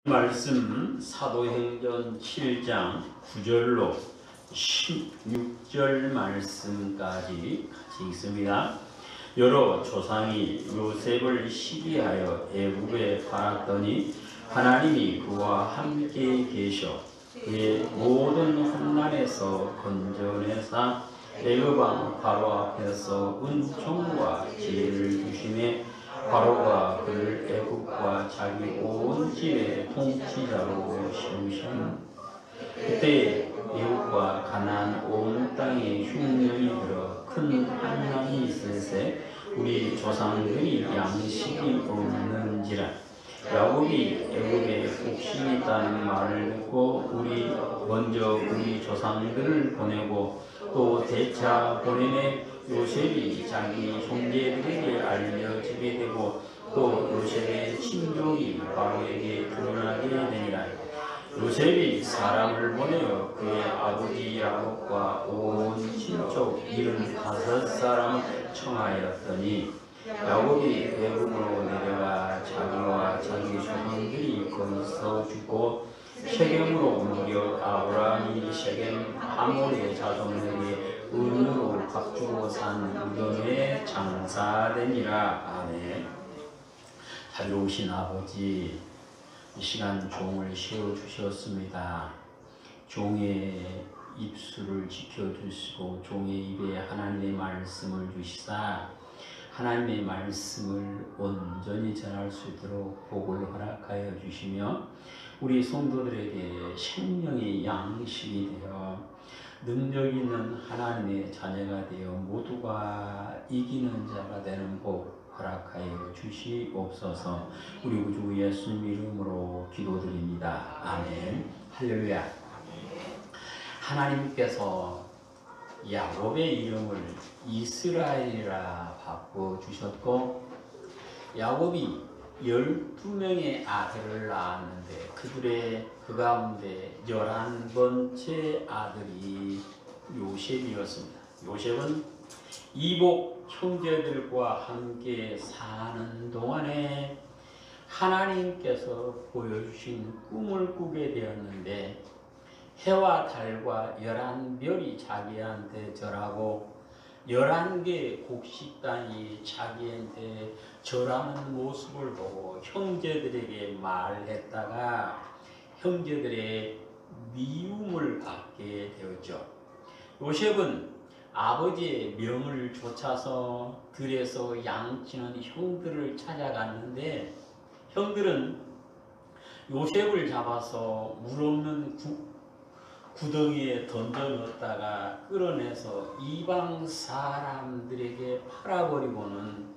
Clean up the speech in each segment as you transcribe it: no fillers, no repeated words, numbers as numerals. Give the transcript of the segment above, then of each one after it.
말씀 사도행전 7장 9절로 16절 말씀까지 같이 읽습니다. 여러 조상이 요셉을 시기하여 애굽에 팔았더니 하나님이 그와 함께 계셔 그의 모든 환난에서 건져내사 애굽 왕 바로 앞에서 은총과 지혜를 주시매 바로가 그를 애굽과 자기 온 집의 통치자로 세우시니 그때 애굽과 가나안 온 땅에 흉년이 들어 큰 환난이 있을세 우리 조상들이 양식이 없는지라. 야곱이 애굽에 곡식이 있다는 말을 듣고 먼저 우리 조상들을 보내고 또 대차 보내매 요셉이 자기 형제들에게 알려지게 되고 또 요셉의 친족이 바로에게 드러나게 되니라. 요셉이 사람을 보내어 그의 아버지 야곱과 온 친족 75사람을 청하였더니 야곱이 애굽으로 내려가 자기와 자기 조상들이 거기서 죽고 셰겜으로 옮겨 아브라함이 셰겜 하몰의 자손에게 은으로 값주고 산 무덤에 장사되니라. 아멘. 자비로우신 아버지, 이 시간 종을 세워주셨습니다. 종의 입술을 지켜주시고 종의 입에 하나님의 말씀을 주시사 하나님의 말씀을 온전히 전할 수 있도록 복을 허락하여 주시며 우리 성도들에게 생명의 양식이 되어 능력 있는 하나님의 자녀가 되어 모두가 이기는 자가 되는 복 허락하여 주시옵소서. 우리 구주 예수님 이름으로 기도드립니다. 아멘. 할렐루야. 하나님께서 야곱의 이름을 이스라엘이라 바꿔주셨고 야곱이 12명의 아들을 낳았는데 그 가운데 11번째 아들이 요셉이었습니다. 요셉은 이복 형제들과 함께 사는 동안에 하나님께서 보여주신 꿈을 꾸게 되었는데 해와 달과 11별이 자기한테 절하고 11개의 곡식단이 자기한테 절하는 모습을 보고 형제들에게 말했다가 형제들의 미움을 받게 되었죠. 요셉은 아버지의 명을 쫓아서 들에서 양치는 형들을 찾아갔는데 형들은 요셉을 잡아서 물 없는 구덩이에 던져 넣었다가 끌어내서 이방 사람들에게 팔아버리고는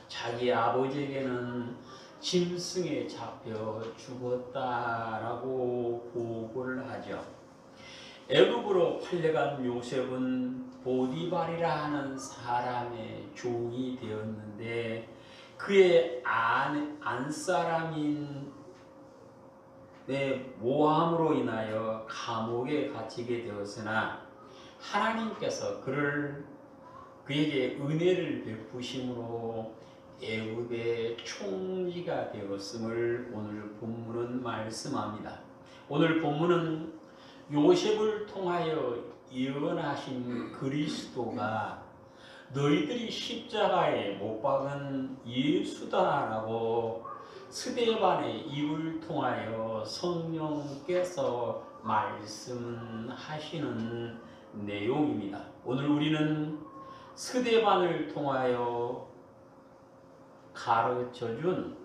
자기 아버지에게는 짐승에 잡혀 죽었다라고 보고를 하죠. 애굽으로 팔려간 요셉은 보디발이라 하는 사람의 종이 되었는데 그의 안사람인 모함으로 인하여 감옥에 갇히게 되었으나 하나님께서 그에게 은혜를 베푸심으로 애굽의 총리가 되었음을 오늘 본문은 말씀합니다. 오늘 본문은 요셉을 통하여 예언하신 그리스도가 너희들이 십자가에 못 박은 예수다라고 스데반의 입을 통하여 성령께서 말씀하시는 내용입니다. 오늘 우리는 스데반을 통하여 가르쳐준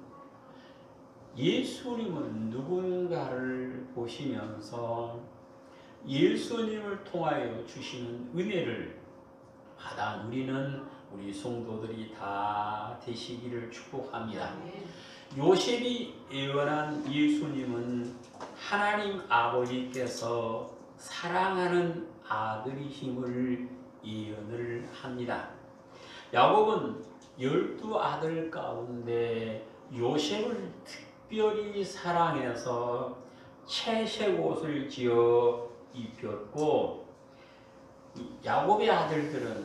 예수님은 누군가를 보시면서 예수님을 통하여 주시는 은혜를 받아 누리는 우리 성도들이 다 되시기를 축복합니다. 요셉이 예언한 예수님은 하나님 아버지께서 사랑하는 아들이심을 예언을 합니다. 야곱은 12아들 가운데 요셉을 특별히 사랑해서 채색 옷을 지어 입혔고 야곱의 아들들은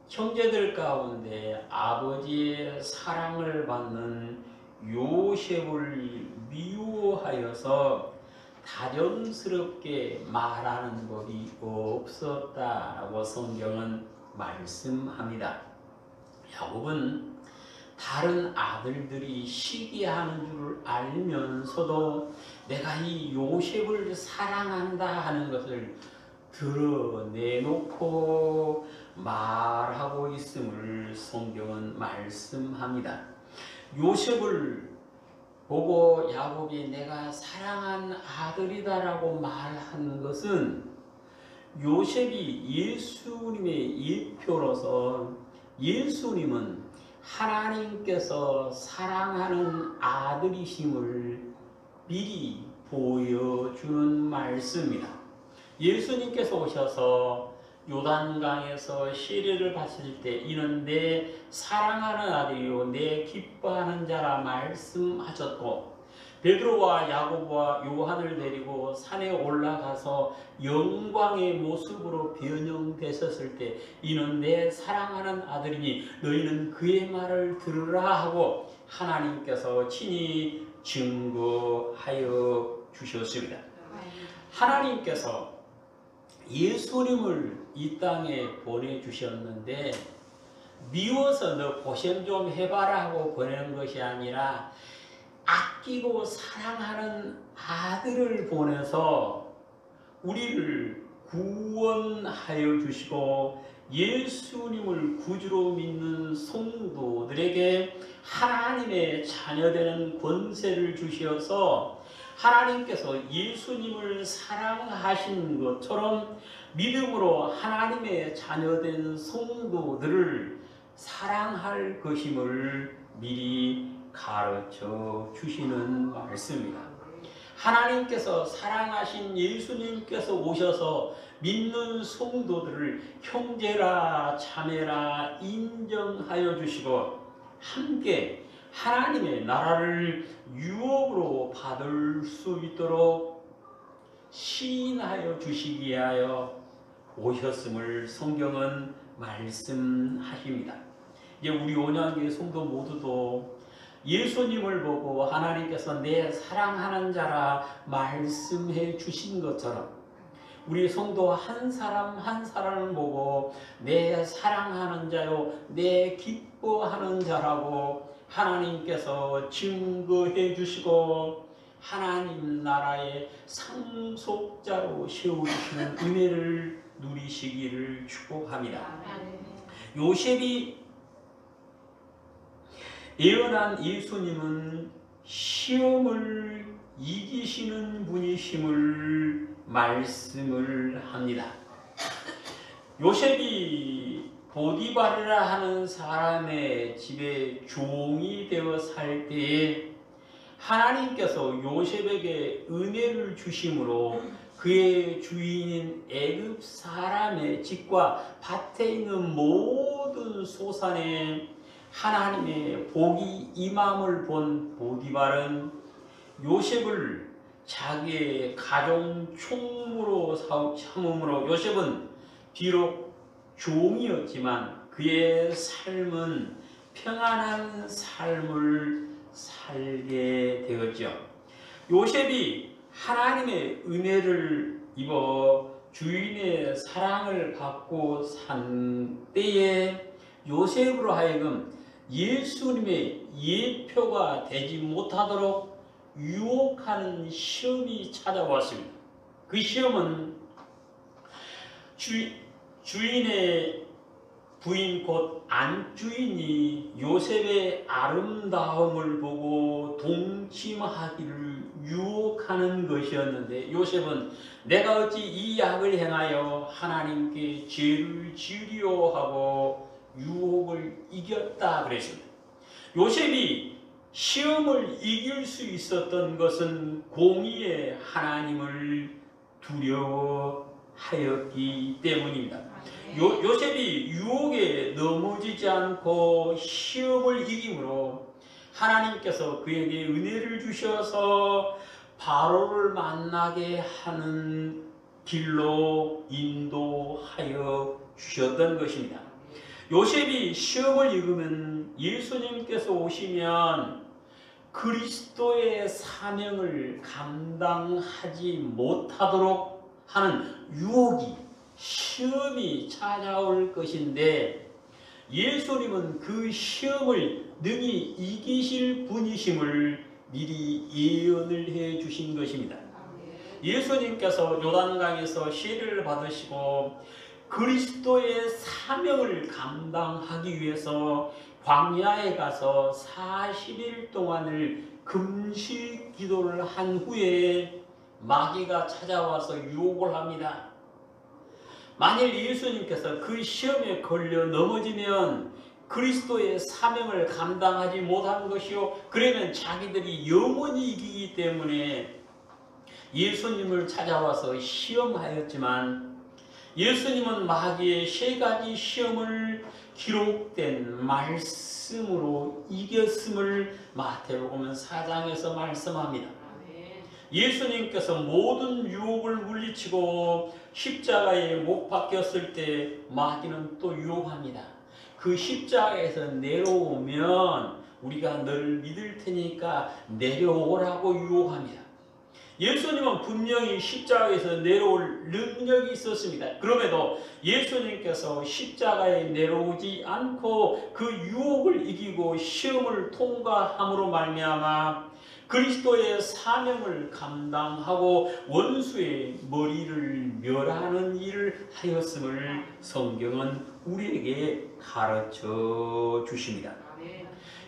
형제들 가운데 아버지의 사랑을 받는 요셉을 미워 두려워하여서 다정스럽게 말하는 법이 없었다라고 성경은 말씀합니다. 야곱은 다른 아들들이 시기하는 줄 알면서도 내가 이 요셉을 사랑한다 하는 것을 드러내놓고 말하고 있음을 성경은 말씀합니다. 요셉을 보고 야곱이 내가 사랑한 아들이다라고 말한 것은 요셉이 예수님의 일표로서 예수님은 하나님께서 사랑하는 아들이심을 미리 보여주는 말씀입니다. 예수님께서 오셔서 요단강에서 세례를 받으실 때 이는 내 사랑하는 아들이요 내 기뻐하는 자라 말씀하셨고, 베드로와 야고보와 요한을 데리고 산에 올라가서 영광의 모습으로 변형되셨을 때 이는 내 사랑하는 아들이니 너희는 그의 말을 들으라 하고 하나님께서 친히 증거하여 주셨습니다. 하나님께서 예수님을 이 땅에 보내주셨는데 미워서 너 고생 좀 해봐라 하고 보내는 것이 아니라 아끼고 사랑하는 아들을 보내서 우리를 구원하여 주시고 예수님을 구주로 믿는 성도들에게 하나님의 자녀되는 권세를 주셔서 하나님께서 예수님을 사랑하신 것처럼 믿음으로 하나님의 자녀된 성도들을 사랑할 것임을 미리 가르쳐 주시는 말씀입니다. 하나님께서 사랑하신 예수님께서 오셔서 믿는 성도들을 형제라 자매라 인정하여 주시고 함께 하나님의 나라를 유업으로 받을 수 있도록 시인하여 주시기 위하여 오셨음을 성경은 말씀하십니다. 이제 우리 온양교회 성도 모두도 예수님을 보고 하나님께서 내 사랑하는 자라 말씀해 주신 것처럼 우리 성도 한 사람 한 사람을 보고 내 사랑하는 자요 내 기뻐하는 자라고 하나님께서 증거해 주시고 하나님 나라의 상속자로 세우시는 은혜를 누리시기를 축복합니다. 요셉이 예언한 예수님은 시험을 이기시는 분이심을 말씀을 합니다. 요셉이 보디바르라 하는 사람의 집에 종이 되어 살 때에 하나님께서 요셉에게 은혜를 주심으로 그의 주인인 애굽 사람의 집과 밭에 있는 모든 소산에 하나님의 복이 임함을 본 보디발은 요셉을 자기의 가정 총무로 삼음으로 요셉은 비록 종이었지만 그의 삶은 평안한 삶을 살게 되었죠. 요셉이 하나님의 은혜를 입어 주인의 사랑을 받고 산 때에 요셉으로 하여금 예수님의 예표가 되지 못하도록 유혹하는 시험이 찾아왔습니다. 그 시험은 주인의 부인 곧 안주인이 요셉의 아름다움을 보고 동침하기를 유혹하는 것이었는데 요셉은 내가 어찌 이 악을 행하여 하나님께 죄를 지으리오 하고 유혹을 이겼다 그랬습니다. 요셉이 시험을 이길 수 있었던 것은 공의의 하나님을 두려워하였기 때문입니다. 요셉이 유혹에 넘어지지 않고 시험을 이김으로 하나님께서 그에게 은혜를 주셔서 바로를 만나게 하는 길로 인도하여 주셨던 것입니다. 요셉이 시험을 이기면 예수님께서 오시면 그리스도의 사명을 감당하지 못하도록 하는 유혹이, 시험이 찾아올 것인데 예수님은 그 시험을 능히 이기실 분이심을 미리 예언을 해 주신 것입니다. 예수님께서 요단강에서 세례를 받으시고 그리스도의 사명을 감당하기 위해서 광야에 가서 40일 동안을 금식 기도를 한 후에 마귀가 찾아와서 유혹을 합니다. 만일 예수님께서 그 시험에 걸려 넘어지면 그리스도의 사명을 감당하지 못한 것이요, 그러면 자기들이 영원히 이기기 때문에 예수님을 찾아와서 시험하였지만 예수님은 마귀의 3가지 시험을 기록된 말씀으로 이겼음을 마태복음 4장에서 말씀합니다. 예수님께서 모든 유혹을 물리치고 십자가에 못 박혔을 때 마귀는 또 유혹합니다. 그 십자가에서 내려오면 우리가 너를 믿을 테니까 내려오라고 유혹합니다. 예수님은 분명히 십자가에서 내려올 능력이 있었습니다. 그럼에도 예수님께서 십자가에 내려오지 않고 그 유혹을 이기고 시험을 통과함으로 말미암아 그리스도의 사명을 감당하고 원수의 머리를 멸하는 일을 하였음을 성경은 우리에게 가르쳐 주십니다.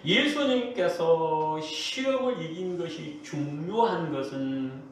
예수님께서 시험을 이긴 것이 중요한 것은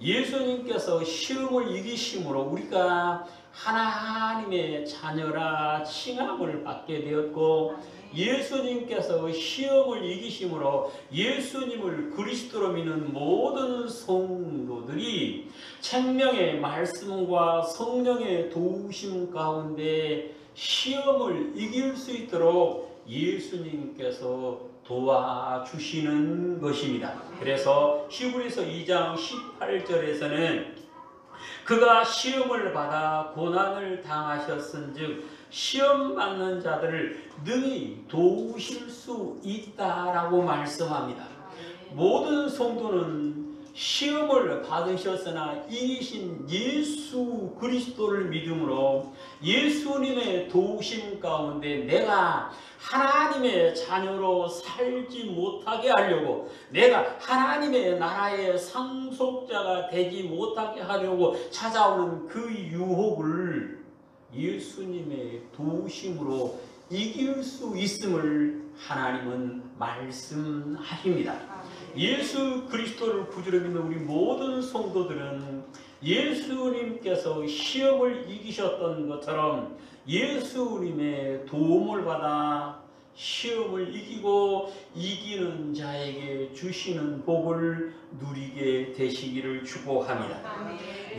예수님께서 시험을 이기심으로 우리가 하나님의 자녀라 칭함을 받게 되었고, 예수님께서 시험을 이기심으로 예수님을 그리스도로 믿는 모든 성도들이 생명의 말씀과 성령의 도우심 가운데 시험을 이길 수 있도록 예수님께서 도와주시는 것입니다. 그래서 히브리서 2장 18절에서는 그가 시험을 받아 고난을 당하셨은즉 시험 받는 자들을 능히 도우실 수 있다라고 말씀합니다. 모든 성도는 시험을 받으셨으나 이기신 예수 그리스도를 믿음으로 예수님의 도우심 가운데 내가 하나님의 자녀로 살지 못하게 하려고, 내가 하나님의 나라의 상속자가 되지 못하게 하려고 찾아오는 그 유혹을 예수님의 도우심으로 이길 수 있음을 하나님은 말씀하십니다. 예수 그리스도를 구주로 믿는 우리 모든 성도들은 예수님께서 시험을 이기셨던 것처럼 예수님의 도움을 받아 시험을 이기고 이기는 자에게 주시는 복을 누리게 되시기를 축복합니다.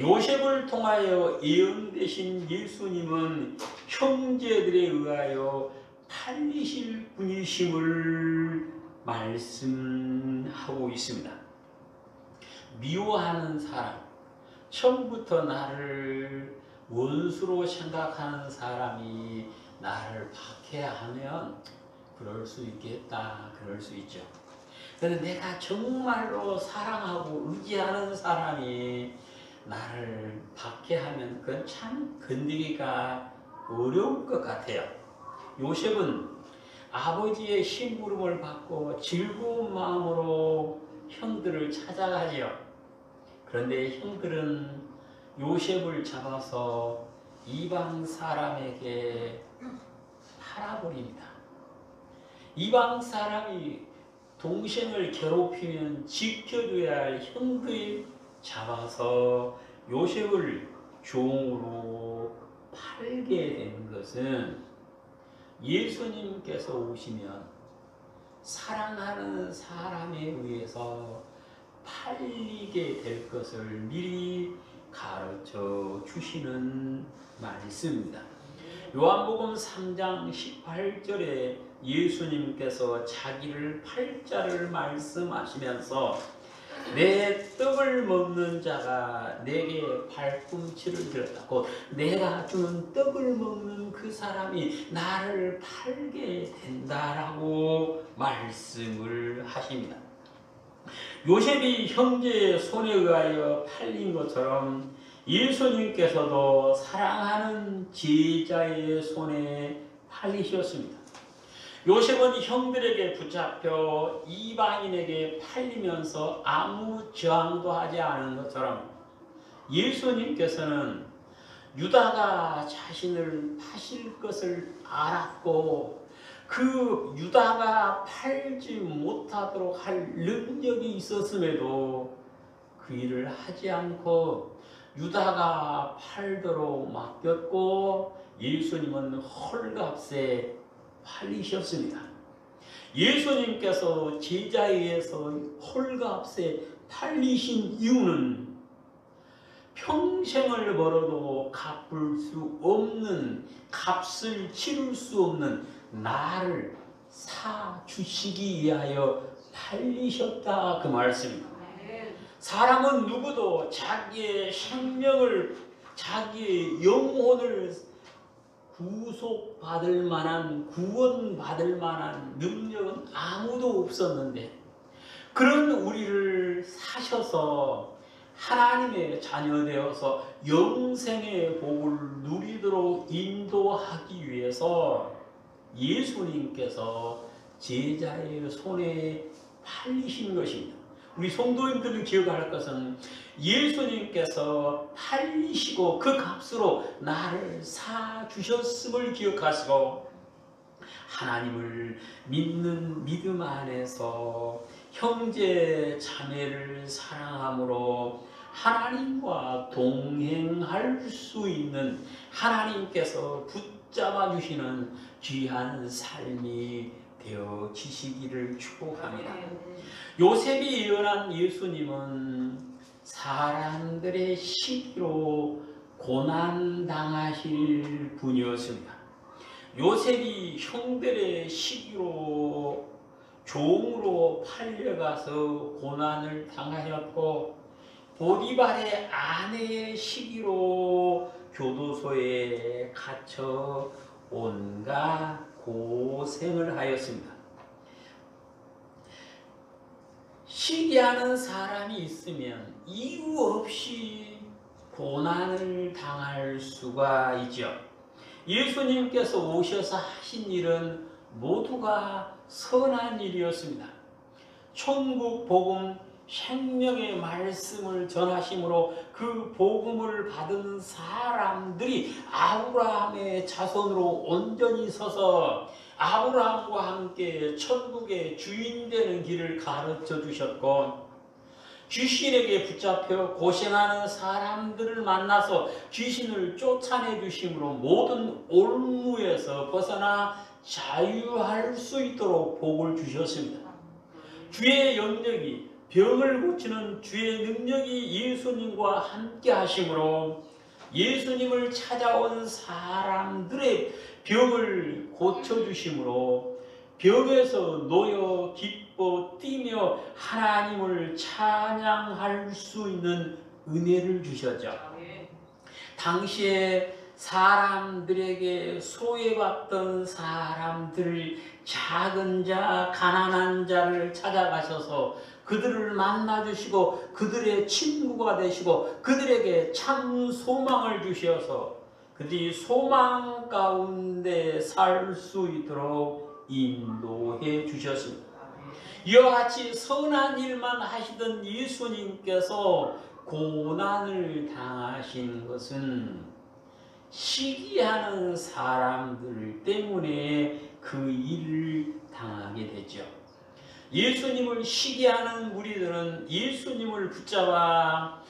요셉을 통하여 예언되신 예수님은 형제들에 의하여 팔리실 분이심을 말씀하고 있습니다. 미워하는 사람, 처음부터 나를 원수로 생각하는 사람이 나를 박해하면 그럴 수 있겠다, 그럴 수 있죠. 그런데 내가 정말로 사랑하고 의지하는 사람이 나를 박해하면 그건 참 건드리기가 어려울 것 같아요. 요셉은 아버지의 심부름을 받고 즐거운 마음으로 형들을 찾아가지요. 그런데 형들은 요셉을 잡아서 이방 사람에게 팔아버립니다. 이방 사람이 동생을 괴롭히면 지켜줘야 할 형들이 잡아서 요셉을 종으로 팔게 된 것은 예수님께서 오시면 사랑하는 사람에 의해서 팔리게 될 것을 미리 가르쳐 주시는 말씀입니다. 요한복음 3장 18절에 예수님께서 자기를 팔 자를 말씀하시면서 내 떡을 먹는 자가 내게 발꿈치를 들었다고, 내가 주는 떡을 먹는 그 사람이 나를 팔게 된다라고 말씀을 하십니다. 요셉이 형제의 손에 의하여 팔린 것처럼 예수님께서도 사랑하는 제자의 손에 팔리셨습니다. 요셉은 형들에게 붙잡혀 이방인에게 팔리면서 아무 저항도 하지 않은 것처럼 예수님께서는 유다가 자신을 파실 것을 알았고 그 유다가 팔지 못하도록 할 능력이 있었음에도 그 일을 하지 않고 유다가 팔도록 맡겼고 예수님은 헐값에 팔리셨습니다. 예수님께서 제자에 의해서 헐값에 팔리신 이유는 평생을 벌어도 갚을 수 없는, 값을 치를 수 없는 나를 사주시기 위하여 팔리셨다, 그 말씀입니다. 사람은 누구도 자기의 생명을, 자기의 영혼을 구속받을 만한, 구원받을 만한 능력은 아무도 없었는데 그런 우리를 사셔서 하나님의 자녀 되어서 영생의 복을 누리도록 인도하기 위해서 예수님께서 제자의 손에 팔리신 것입니다. 우리 성도님들이 기억할 것은 예수님께서 팔리시고 그 값으로 나를 사주셨음을 기억하시고 하나님을 믿는 믿음 안에서 형제 자매를 사랑함으로 하나님과 동행할 수 있는, 하나님께서 붙잡아 주시는 귀한 삶이 되어지시기를 축복합니다. 요셉이 예언한 예수님은 사람들의 시기로 고난당하실 분이었습니다. 요셉이 형들의 시기로 종으로 팔려가서 고난을 당하였고 보디발의 아내의 시기로 교도소에 갇혀 온갖 고생을 하였습니다. 시기하는 사람이 있으면 이유 없이 고난을 당할 수가 있죠. 예수님께서 오셔서 하신 일은 모두가 선한 일이었습니다. 천국 복음, 생명의 말씀을 전하심으로 그 복음을 받은 사람들이 아브라함의 자손으로 온전히 서서 아브라함과 함께 천국의 주인 되는 길을 가르쳐 주셨고 귀신에게 붙잡혀 고생하는 사람들을 만나서 귀신을 쫓아내 주심으로 모든 올무에서 벗어나 자유할 수 있도록 복을 주셨습니다. 주의 영역이, 병을 고치는 주의 능력이 예수님과 함께 하심으로 예수님을 찾아온 사람들의 병을 고쳐주심으로 병에서 놓여 기뻐 뛰며 하나님을 찬양할 수 있는 은혜를 주셨죠. 당시에 사람들에게 소외받던 사람들, 작은 자, 가난한 자를 찾아가셔서 그들을 만나주시고 그들의 친구가 되시고 그들에게 참 소망을 주셔서 그들이 소망 가운데 살 수 있도록 인도해 주셨습니다. 이와 같이 선한 일만 하시던 예수님께서 고난을 당하신 것은 시기하는 사람들 때문에 그 일을 당하게 되죠. 예수님을 시기하는 무리들은 예수님을 붙잡아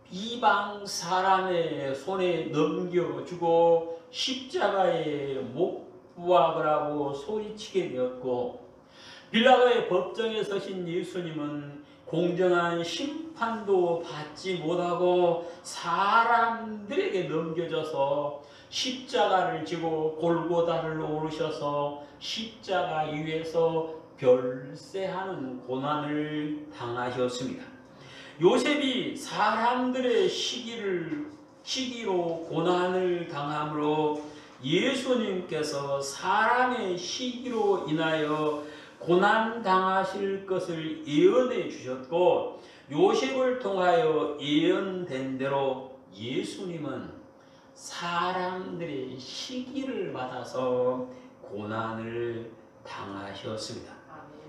이방 사람의 손에 넘겨주고 십자가에 못 부하라고 소리치게 되었고 빌라도의 법정에 서신 예수님은 공정한 심판도 받지 못하고 사람들에게 넘겨져서 십자가를 지고 골고다를 오르셔서 십자가 위에서 별세하는 고난을 당하셨습니다. 요셉이 사람들의 시기로 고난을 당함으로 예수님께서 사람의 시기로 인하여 고난 당하실 것을 예언해 주셨고 요셉을 통하여 예언된 대로 예수님은 사람들의 시기를 받아서 고난을 당하셨습니다.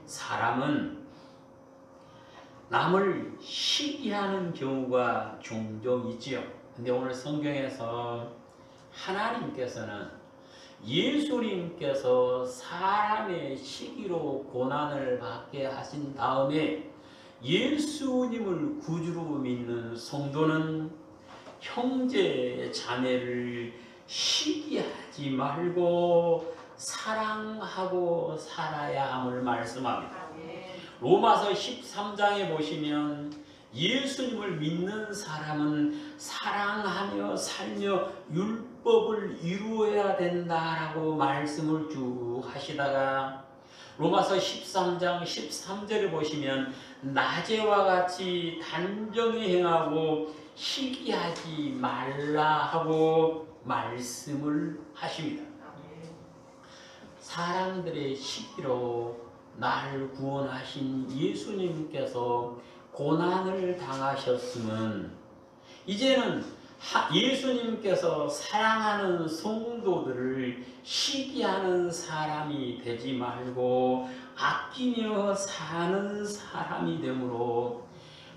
사람은 남을 시기하는 경우가 종종 있지요. 근데 오늘 성경에서 하나님께서는 예수님께서 사람의 시기로 고난을 받게 하신 다음에 예수님을 구주로 믿는 성도는 형제 자매를 시기하지 말고 사랑하고 살아야 함을 말씀합니다. 로마서 13장에 보시면 예수님을 믿는 사람은 사랑하며 살며 율법을 이루어야 된다라고 말씀을 쭉 하시다가 로마서 13장 13절에 보시면 낮에와 같이 단정히 행하고 시기하지 말라 하고 말씀을 하십니다. 사람들의 시기로 나를 구원하신 예수님께서 고난을 당하셨으면 이제는 예수님께서 사랑하는 성도들을 시기하는 사람이 되지 말고 아끼며 사는 사람이 되므로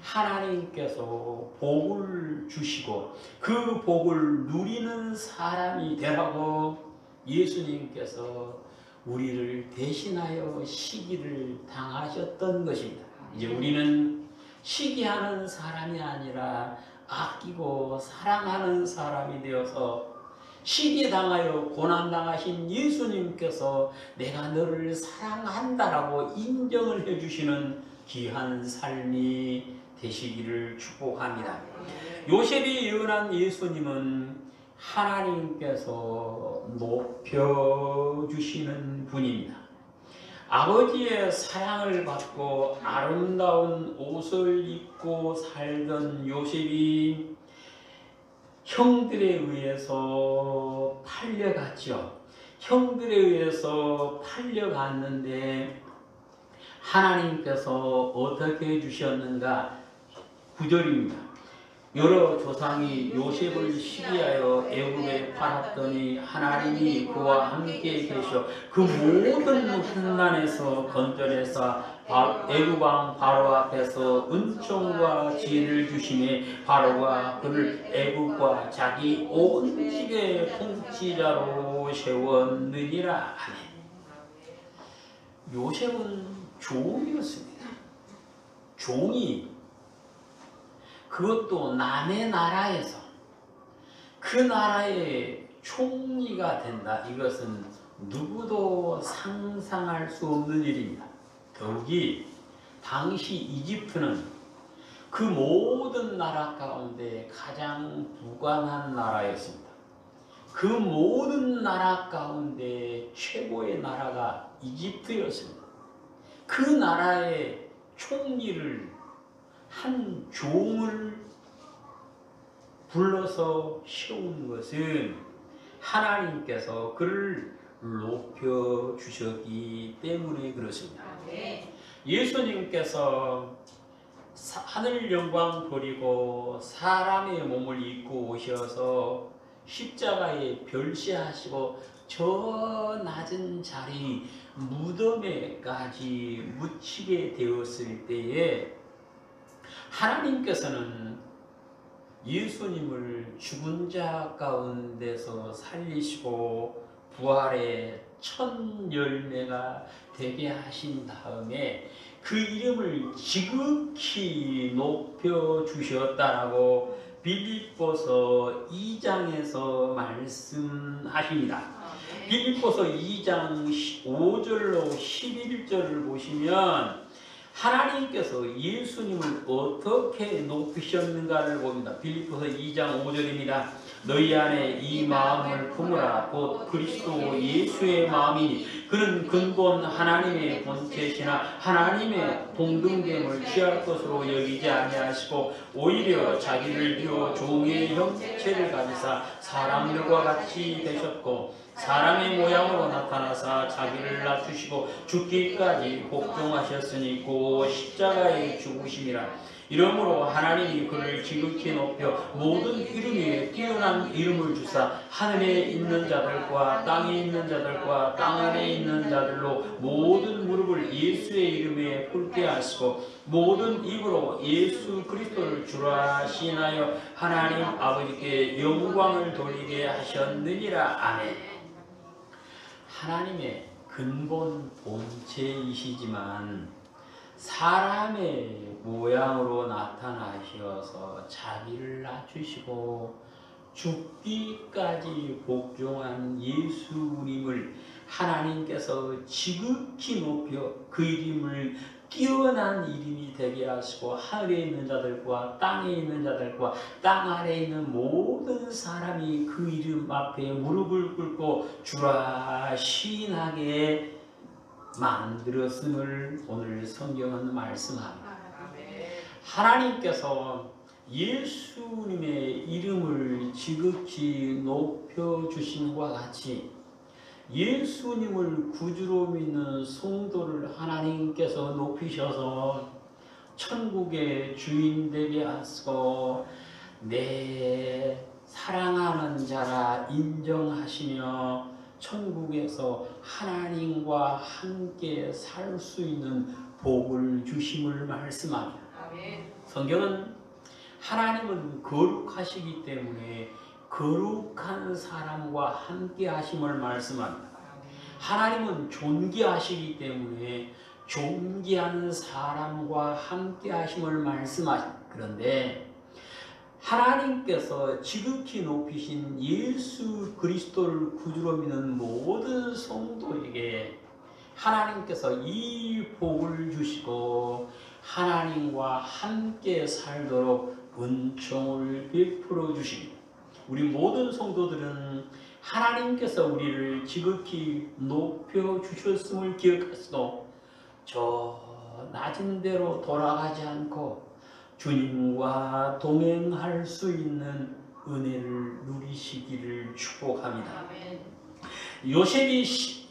하나님께서 복을 주시고 그 복을 누리는 사람이 되라고 예수님께서 우리를 대신하여 시기를 당하셨던 것입니다. 이제 우리는 시기하는 사람이 아니라 아끼고 사랑하는 사람이 되어서 시기당하여 고난당하신 예수님께서 내가 너를 사랑한다라고 인정을 해주시는 귀한 삶이 되시기를 축복합니다. 요셉이 예언한 예수님은 하나님께서 높여주시는 분입니다. 아버지의 사랑을 받고 아름다운 옷을 입고 살던 요셉이 형들에 의해서 팔려갔죠. 형들에 의해서 팔려갔는데 하나님께서 어떻게 해주셨는가? 9절입니다. 여러 조상이 요셉을 시기하여 애굽에 팔았더니 하나님이 그와 함께 계셔 그 모든 환난에서 건져내사 애굽 왕 바로 앞에서 은총과 지혜를 주시매 바로가 그를 애굽과 자기 온 집의 통치자로 세웠느니라. 아멘. 요셉은 종이었습니다. 종이 그것도 남의 나라에서 그 나라의 총리가 된다. 이것은 누구도 상상할 수 없는 일입니다. 더욱이 당시 이집트는 그 모든 나라 가운데 가장 부강한 나라였습니다. 그 모든 나라 가운데 최고의 나라가 이집트였습니다. 그 나라의 총리를 한 종을 불러서 세운 것은 하나님께서 그를 높여주셨기 때문에 그렇습니다. 예수님께서 하늘 영광 버리고 사람의 몸을 입고 오셔서 십자가에 별세하시고 저 낮은 자리 무덤에까지 묻히게 되었을 때에 하나님께서는 예수님을 죽은 자 가운데서 살리시고 부활의 첫 열매가 되게 하신 다음에 그 이름을 지극히 높여주셨다라고 빌립보서 2장에서 말씀하십니다. 빌립보서 2장 5절로 11절을 보시면 하나님께서 예수님을 어떻게 높이셨는가를 봅니다. 빌립보서 2장 5절입니다. 너희 안에 이 마음을 품으라. 곧 그리스도 예수의 마음이니 그는 근본 하나님의 본체시나 하나님의 동등됨을 취할 것으로 여기지 아니하시고 오히려 자기를 비워 종의 형체를 가지사 사람들과 같이 되셨고 사람의 모양으로 나타나사 자기를 낮추시고 죽기까지 복종하셨으니 곧 십자가에 죽으심이라. 이러므로 하나님이 그를 지극히 높여 모든 이름 위에 뛰어난 이름을 주사 하늘에 있는 자들과 땅에 있는 자들과 땅 아래에 있는 자들로 모든 무릎을 예수의 이름에 꿇게 하시고 모든 입으로 예수 그리스도를 주라 시인하여 하나님 아버지께 영광을 돌리게 하셨느니라. 아멘. 하나님의 근본 본체이시지만 사람의 모양으로 나타나셔서 자기를 낮추시고 죽기까지 복종한 예수님을 하나님께서 지극히 높여 그 이름을 뛰어난 이름이 되게 하시고 하늘에 있는 자들과 땅에 있는 자들과 땅 아래에 있는 모든 사람이 그 이름 앞에 무릎을 꿇고 주라 시인하게 만들었음을 오늘 성경은 말씀합니다. 하나님께서 예수님의 이름을 지극히 높여주심과 같이 예수님을 구주로 믿는 성도를 하나님께서 높이셔서 천국의 주인 되게 하시고 내 사랑하는 자라 인정하시며 천국에서 하나님과 함께 살 수 있는 복을 주심을 말씀합니다. 성경은 하나님은 거룩하시기 때문에 거룩한 사람과 함께 하심을 말씀합니다. 하나님은 존귀하시기 때문에 존귀한 사람과 함께 하심을 말씀하십니다. 그런데 하나님께서 지극히 높이신 예수 그리스도를 구주로 믿는 모든 성도에게 하나님께서 이 복을 주시고 하나님과 함께 살도록 은총을 베풀어 주십니다. 우리 모든 성도들은 하나님께서 우리를 지극히 높여 주셨음을 기억하시고 저 낮은 데로 돌아가지 않고 주님과 동행할 수 있는 은혜를 누리시기를 축복합니다. 요셉이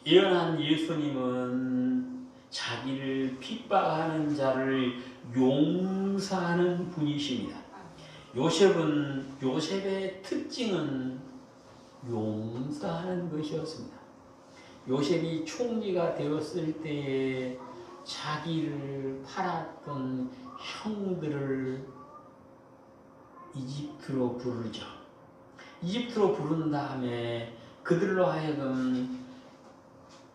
예언한 예수님은 자기를 핍박하는 자를 용서하는 분이십니다. 요셉의 특징은 용서하는 것이었습니다. 요셉이 총리가 되었을 때에 자기를 팔았던 형들을 이집트로 부르죠. 이집트로 부른 다음에 그들로 하여금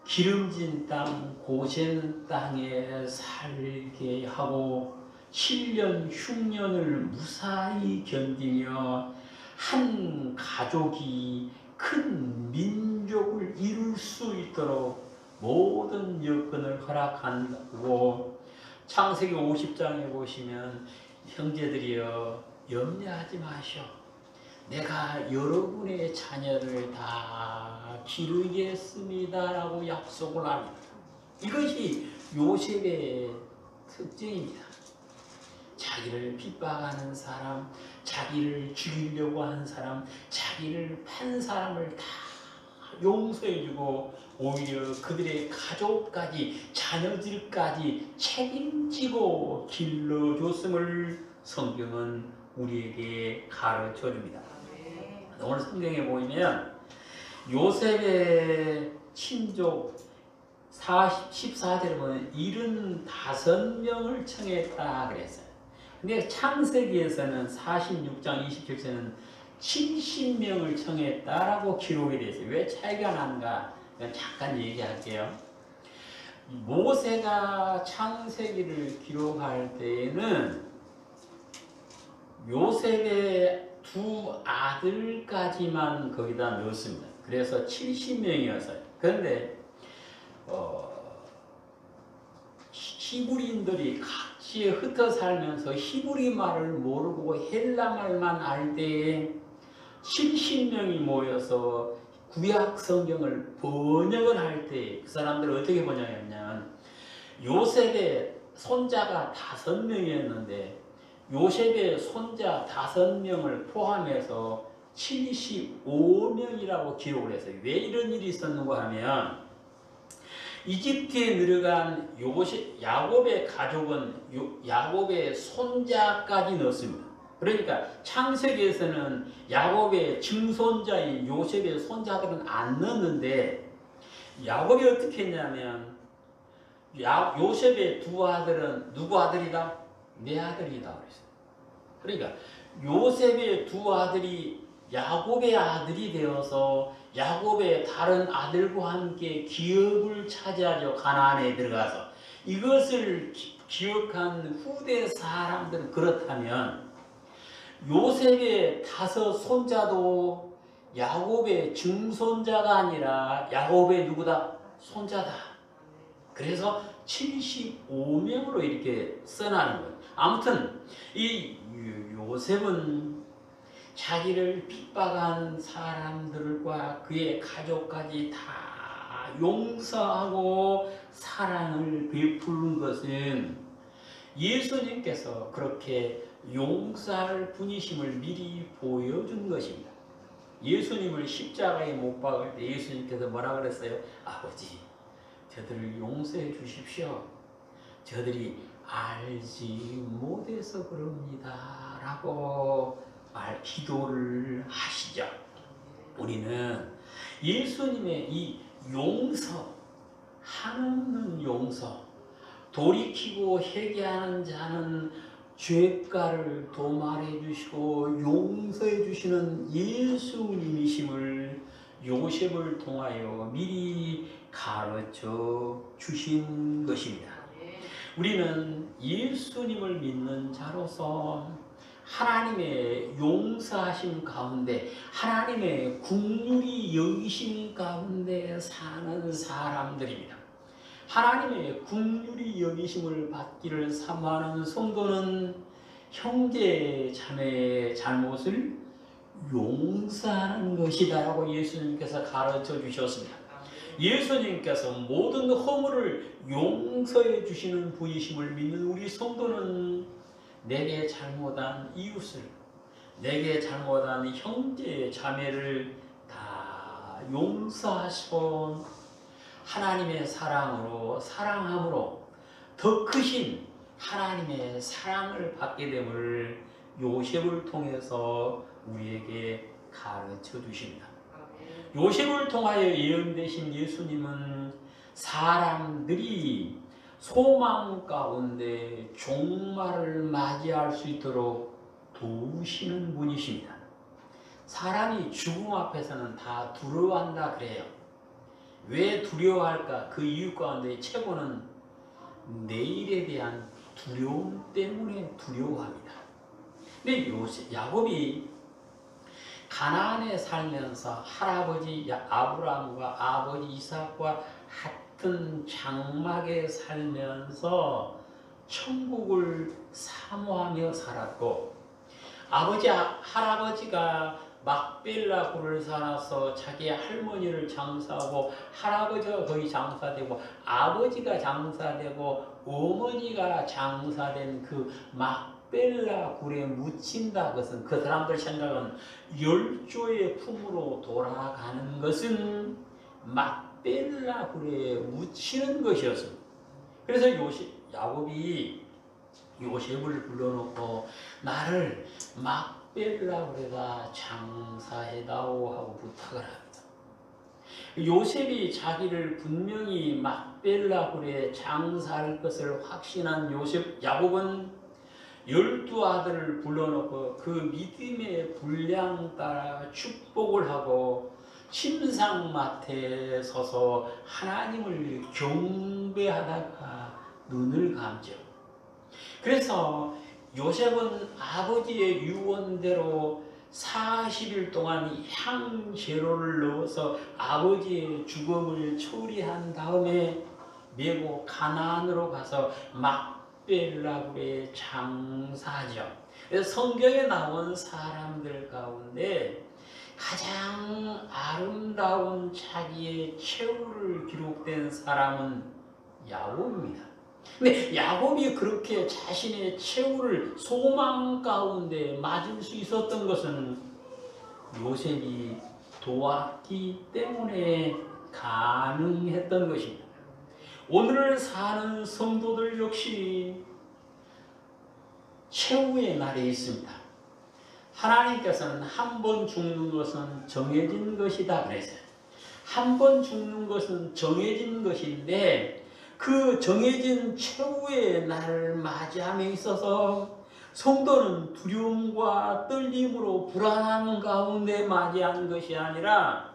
기름진 땅 고센 땅에 살게 하고 7년 흉년을 무사히 견디며 한 가족이 큰 민족을 이룰 수 있도록 모든 여건을 허락한다고 창세기 50장에 보시면 형제들이여 염려하지 마시오. 내가 여러분의 자녀를 다 기르겠습니다 라고 약속을 합니다. 이것이 요셉의 특징입니다. 자기를 핍박하는 사람, 자기를 죽이려고 하는 사람, 자기를 판 사람을 다 용서해주고 오히려 그들의 가족까지 자녀들까지 책임지고 길러줬음을 성경은 우리에게 가르쳐줍니다. 오늘 성경에 보이면 요셉의 친족 14절에 보면 75명을 청했다 그랬어요. 근데 창세기에서는 46장 27절에는 70명을 청했다라고 기록이 되어 있어요. 왜 차이가 난가? 잠깐 얘기할게요. 모세가 창세기를 기록할 때에는 요셉의 두 아들까지만 거기다 넣었습니다. 그래서 70명이었어요. 그런데 히브리인들이 각지에 흩어 살면서 히브리 말을 모르고 헬라 말만 알 때에 70명이 모여서 구약 성경을 번역을 할 때 그 사람들은 어떻게 번역했냐면 요셉의 손자가 5명이었는데 요셉의 손자 5명을 포함해서 75명이라고 기록을 했어요. 왜 이런 일이 있었는가 하면 이집트에 들어간 야곱의 가족은 야곱의 손자까지 넣었습니다. 그러니까 창세기에서는 야곱의 증손자인 요셉의 손자들은 안 넣었는데 야곱이 어떻게 했냐면 요셉의 두 아들은 누구 아들이다? 내 아들이다 그랬어요. 그러니까 요셉의 두 아들이 야곱의 아들이 되어서 야곱의 다른 아들과 함께 기업을 차지하죠. 가나안에 들어가서. 이것을 기억한 후대 사람들은 그렇다면 요셉의 5 손자도 야곱의 증손자가 아니라 야곱의 누구다? 손자다. 그래서 75명으로 이렇게 써나는 거예요. 아무튼 이 요셉은 자기를 핍박한 사람들과 그의 가족까지 다 용서하고 사랑을 베푸는 것은 예수님께서 그렇게 용서할 분이심을 미리 보여준 것입니다. 예수님을 십자가에 못 박을 때 예수님께서 뭐라 그랬어요? 아버지, 저들을 용서해 주십시오. 저들이 알지 못해서 그럽니다. 라고 기도를 하시죠. 우리는 예수님의 이 용서, 한없는 용서, 돌이키고 회개하는 자는 죄가를 도말해 주시고 용서해 주시는 예수님이심을 요셉을 통하여 미리 가르쳐 주신 것입니다. 우리는 예수님을 믿는 자로서 하나님의 용서하심 가운데 하나님의 긍휼히 여기심 가운데 사는 사람들입니다. 하나님의 긍휼히 여기심을 받기를 사모하는 성도는 형제 자매의 잘못을 용서하는 것이다 라고 예수님께서 가르쳐 주셨습니다. 예수님께서 모든 허물을 용서해 주시는 분이심을 믿는 우리 성도는 내게 잘못한 이웃을, 내게 잘못한 형제 자매를 다 용서하시고 하나님의 사랑함으로 더 크신 하나님의 사랑을 받게 됨을 요셉을 통해서 우리에게 가르쳐 주십니다. 요셉을 통하여 예언되신 예수님은 사람들이 소망 가운데 종말을 맞이할 수 있도록 도우시는 분이십니다. 사람이 죽음 앞에서는 다 두려워한다 그래요. 왜 두려워할까? 그 이유 가운데 최고는 내일에 대한 두려움 때문에 두려워합니다. 근데 야곱이 가나안에 살면서 할아버지 아브라함과 아버지 이삭과 같은 장막에 살면서 천국을 사모하며 살았고 할아버지가 막벨라 굴을 살아서 자기 할머니를 장사하고 할아버지가 거의 장사되고 아버지가 장사되고 어머니가 장사된 그 막벨라 굴에 묻힌다 것은 그 사람들 생각은 열조의 품으로 돌아가는 것은 막벨라 굴에 묻히는 것이었습니다. 그래서 야곱이 요셉을 불러놓고 나를 막벨라 굴에다 장사해다오 하고 부탁을 합니다. 요셉이 자기를 분명히 막벨라 굴에 장사할 것을 확신한 야곱은 12아들을 불러놓고 그 믿음의 분량 따라 축복을 하고 침상맡에 서서 하나님을 경배하다가 눈을 감죠. 그래서 요셉은 아버지의 유언대로 40일 동안 향재료를 넣어서 아버지의 죽음을 처리한 다음에 메고 가나안으로 가서 막벨라 굴에 장사하죠. 그래서 성경에 나온 사람들 가운데 가장 아름다운 자기의 최후를 기록된 사람은 야곱입니다. 근데 야곱이 그렇게 자신의 최후를 소망 가운데 맞을 수 있었던 것은 요셉이 도왔기 때문에 가능했던 것입니다. 오늘을 사는 성도들 역시 최후의 날이 있습니다. 하나님께서는 한 번 죽는 것은 정해진 것이다 그랬어요. 한 번 죽는 것은 정해진 것인데 그 정해진 최후의 날을 맞이함에 있어서 성도는 두려움과 떨림으로 불안한 가운데 맞이하는 것이 아니라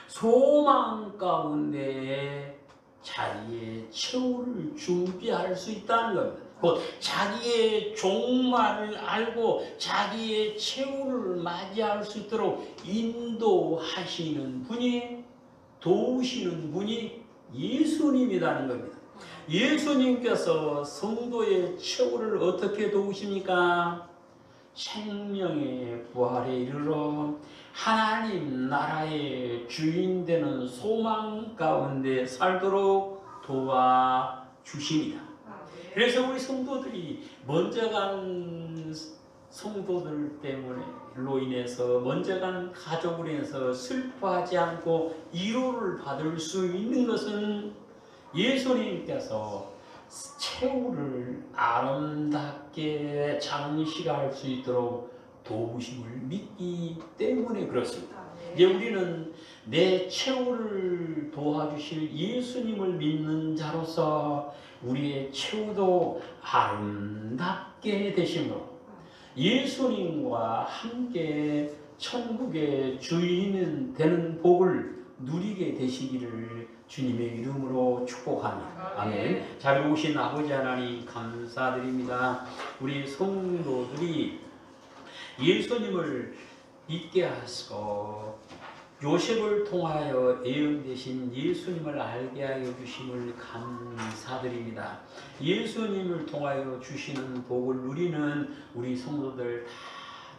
소망 가운데 자기의 최후를 준비할 수 있다는 겁니다. 곧 자기의 종말을 알고 자기의 최후를 맞이할 수 있도록 인도하시는 분이, 도우시는 분이 예수님이라는 겁니다. 예수님께서 성도의 최후를 어떻게 도우십니까? 생명의 부활에 이르러 하나님 나라의 주인 되는 소망 가운데 살도록 도와주십니다. 그래서 우리 성도들이 먼저 간 성도들 때문에로 인해서 먼저 간 가족으로 인해서 슬퍼하지 않고 위로를 받을 수 있는 것은 예수님께서 최후를 아름답게 장식할 수 있도록 도우심을 믿기 때문에 그렇습니다. 이제 우리는 내 최후를 도와주실 예수님을 믿는 자로서 우리의 최후도 아름답게 되심으로 예수님과 함께 천국의 주인은 되는 복을 누리게 되시기를 주님의 이름으로 축복합니다. 아멘. 잘 오신 아버지 하나님 감사드립니다. 우리 성도들이 예수님을 믿게 하시고 요셉을 통하여 예언되신 예수님을 알게 하여 주심을 감사드립니다. 예수님을 통하여 주시는 복을 누리는 우리 성도들 다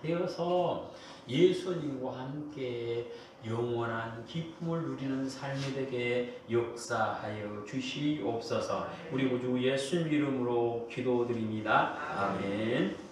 되어서 예수님과 함께 영원한 기쁨을 누리는 삶이 되게 역사하여 주시옵소서. 우리 구주 예수님 이름으로 기도드립니다. 아멘.